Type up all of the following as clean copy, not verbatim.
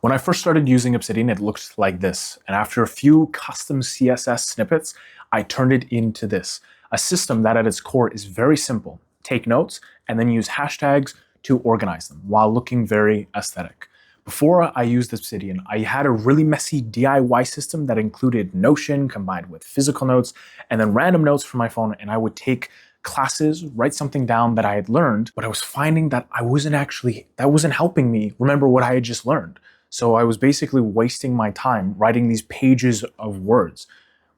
When I first started using Obsidian, it looked like this. And after a few custom CSS snippets, I turned it into this, a system that at its core is very simple. Take notes and then use hashtags to organize them while looking very aesthetic. Before I used Obsidian, I had a really messy DIY system that included Notion combined with physical notes and then random notes from my phone, and I would take classes, write something down that I had learned, but I was finding that that wasn't helping me remember what I had just learned. So I was basically wasting my time writing these pages of words.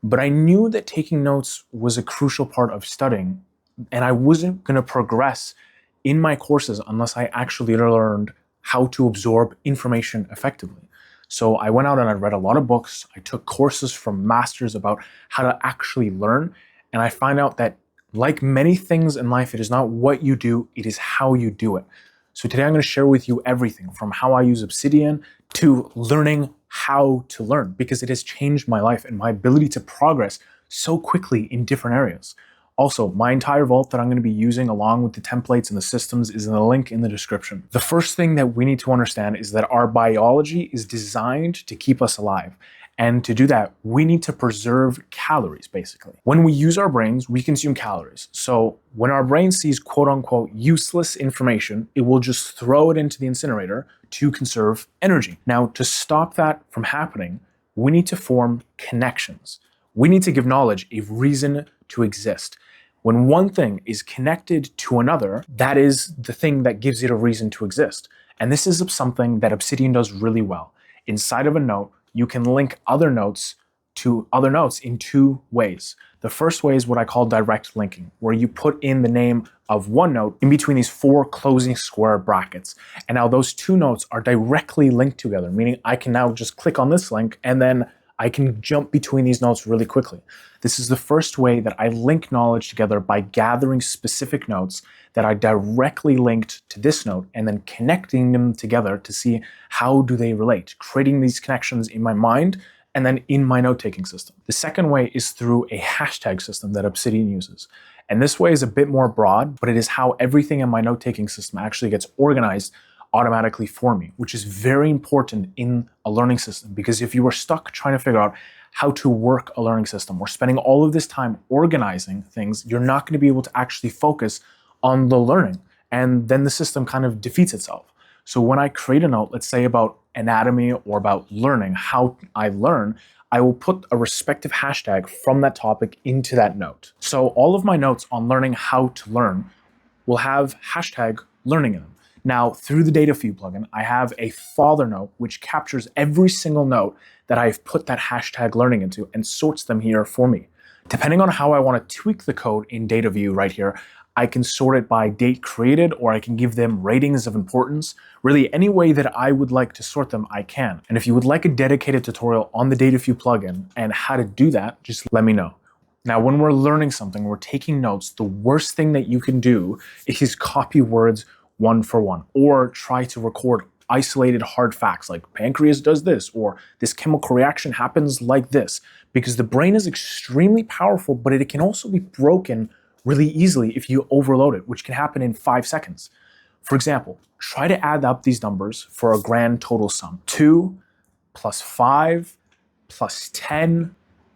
But I knew that taking notes was a crucial part of studying, and I wasn't going to progress in my courses unless I actually learned how to absorb information effectively. So I went out and I read a lot of books. I took courses from masters about how to actually learn. And I find out that, like many things in life, it is not what you do, it is how you do it. So today I'm going to share with you everything from how I use Obsidian to learning how to learn, because it has changed my life and my ability to progress so quickly in different areas. Also, my entire vault that I'm going to be using along with the templates and the systems is in the link in the description. The first thing that we need to understand is that our biology is designed to keep us alive. And to do that, we need to preserve calories, basically. When we use our brains, we consume calories. So when our brain sees quote unquote useless information, it will just throw it into the incinerator to conserve energy. Now, to stop that from happening, we need to form connections. We need to give knowledge a reason to exist. When one thing is connected to another, that is the thing that gives it a reason to exist. And this is something that Obsidian does really well. Inside of a note, you can link other notes to other notes in two ways. The first way is what I call direct linking, where you put in the name of one note in between these four closing square brackets. And now those two notes are directly linked together, meaning I can now just click on this link and then I can jump between these notes really quickly. This is the first way that I link knowledge together by gathering specific notes that are directly linked to this note and then connecting them together to see how do they relate, creating these connections in my mind and then in my note-taking system. The second way is through a hashtag system that Obsidian uses. And this way is a bit more broad, but it is how everything in my note-taking system actually gets organized automatically for me, which is very important in a learning system, because if you are stuck trying to figure out how to work a learning system or spending all of this time organizing things, you're not going to be able to actually focus on the learning, and then the system kind of defeats itself. So when I create a note, let's say about anatomy or about learning, how I learn, I will put a respective hashtag from that topic into that note. So all of my notes on learning how to learn will have hashtag learning in them. Now, through the DataView plugin, I have a father note which captures every single note that I've put that hashtag learning into and sorts them here for me. Depending on how I want to tweak the code in DataView right here, I can sort it by date created, or I can give them ratings of importance. Really, any way that I would like to sort them, I can. And if you would like a dedicated tutorial on the DataView plugin and how to do that, just let me know. Now, when we're learning something, we're taking notes, the worst thing that you can do is copy words one for one, or try to record isolated hard facts like pancreas does this, or this chemical reaction happens like this, because the brain is extremely powerful, but it can also be broken really easily if you overload it, which can happen in 5 seconds. For example, try to add up these numbers for a grand total sum. 2 plus 5 plus 10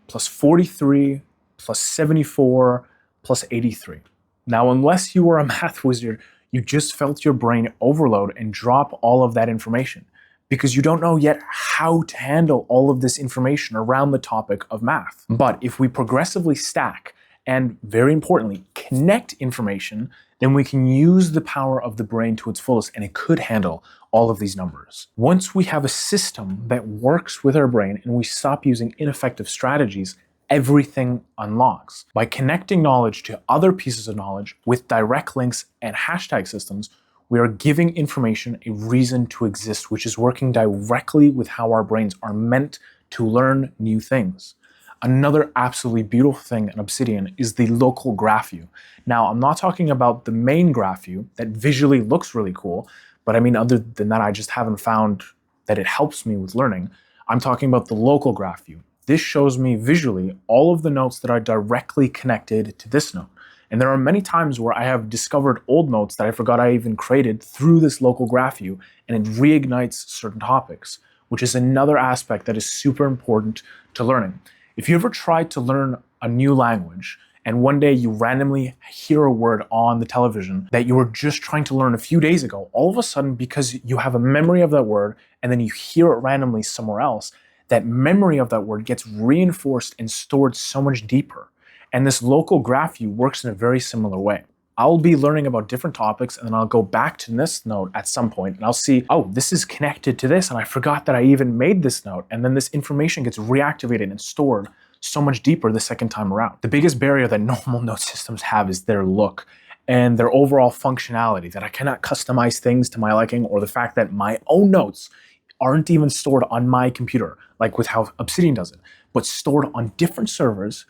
plus 43 plus 74 plus 83. Now, unless you are a math wizard, you just felt your brain overload and drop all of that information because you don't know yet how to handle all of this information around the topic of math. But if we progressively stack and, very importantly, connect information, then we can use the power of the brain to its fullest, and it could handle all of these numbers. Once we have a system that works with our brain and we stop using ineffective strategies, everything unlocks. By connecting knowledge to other pieces of knowledge with direct links and hashtag systems, we are giving information a reason to exist, which is working directly with how our brains are meant to learn new things. Another absolutely beautiful thing in Obsidian is the local graph view. Now, I'm not talking about the main graph view that visually looks really cool, but I mean, other than that, I just haven't found that it helps me with learning. I'm talking about the local graph view. This shows me visually all of the notes that are directly connected to this note. And there are many times where I have discovered old notes that I forgot I even created through this local graph view, and it reignites certain topics. which is another aspect that is super important to learning. If you ever tried to learn a new language and one day you randomly hear a word on the television that you were just trying to learn a few days ago, all of a sudden, because you have a memory of that word and then you hear it randomly somewhere else, that memory of that word gets reinforced and stored so much deeper. And this local graph view works in a very similar way. I'll be learning about different topics and then I'll go back to this note at some point and I'll see, oh, this is connected to this and I forgot that I even made this note. And then this information gets reactivated and stored so much deeper the second time around. The biggest barrier that normal note systems have is their look and their overall functionality, that I cannot customize things to my liking, or the fact that my own notes aren't even stored on my computer, like with how Obsidian does it, but stored on different servers.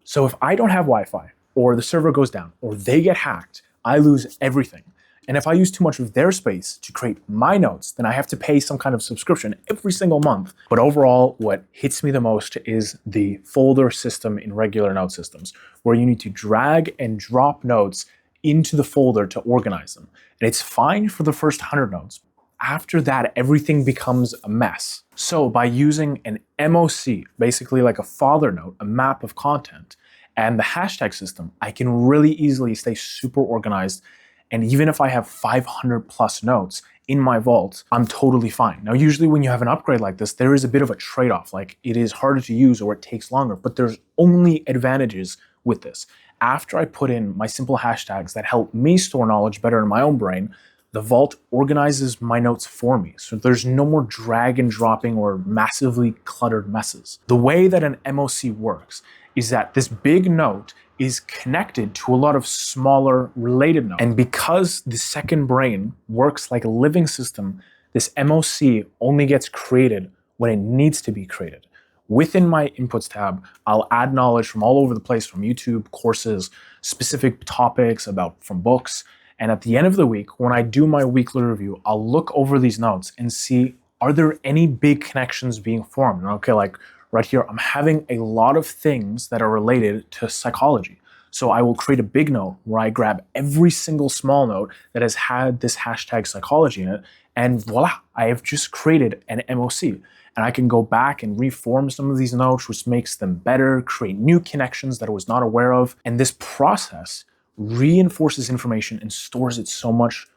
So if I don't have Wi-Fi, or the server goes down, or they get hacked, I lose everything. And if I use too much of their space to create my notes, then I have to pay some kind of subscription every single month. But overall, what hits me the most is the folder system in regular note systems, where you need to drag and drop notes into the folder to organize them. And it's fine for the first 100 notes. After that, everything becomes a mess. So by using an MOC, basically like a father note, a map of content, and the hashtag system, I can really easily stay super organized. And even if I have 500 plus notes in my vault, I'm totally fine. Now, usually when you have an upgrade like this, there is a bit of a trade-off. Like, it is harder to use or it takes longer, but there's only advantages with this. After I put in my simple hashtags that help me store knowledge better in my own brain, the vault organizes my notes for me. So there's no more drag and dropping or massively cluttered messes. The way that an MOC works is that this big note is connected to a lot of smaller related notes. And because the second brain works like a living system, this MOC only gets created when it needs to be created. Within my inputs tab, I'll add knowledge from all over the place, from YouTube, courses, specific topics from books. And at the end of the week, when I do my weekly review, I'll look over these notes and see, are there any big connections being formed? And okay, like right here, I'm having a lot of things that are related to psychology. So I will create a big note where I grab every single small note that has had this hashtag psychology in it, and voila, I have just created an MOC. And I can go back and reform some of these notes, which makes them better, create new connections that I was not aware of. And this process reinforces information and stores it so much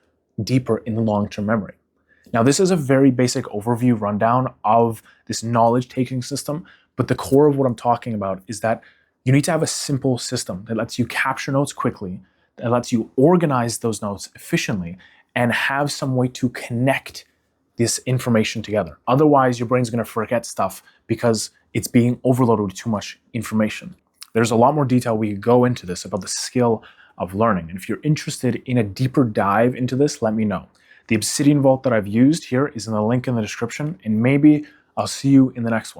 deeper in the long-term memory. Now, this is a very basic overview rundown of this knowledge-taking system, but the core of what I'm talking about is that you need to have a simple system that lets you capture notes quickly, that lets you organize those notes efficiently, and have some way to connect this information together. Otherwise, your brain's going to forget stuff because it's being overloaded with too much information. There's a lot more detail we could go into this about the skill of learning. And if you're interested in a deeper dive into this, let me know. The Obsidian Vault that I've used here is in the link in the description, and maybe I'll see you in the next one.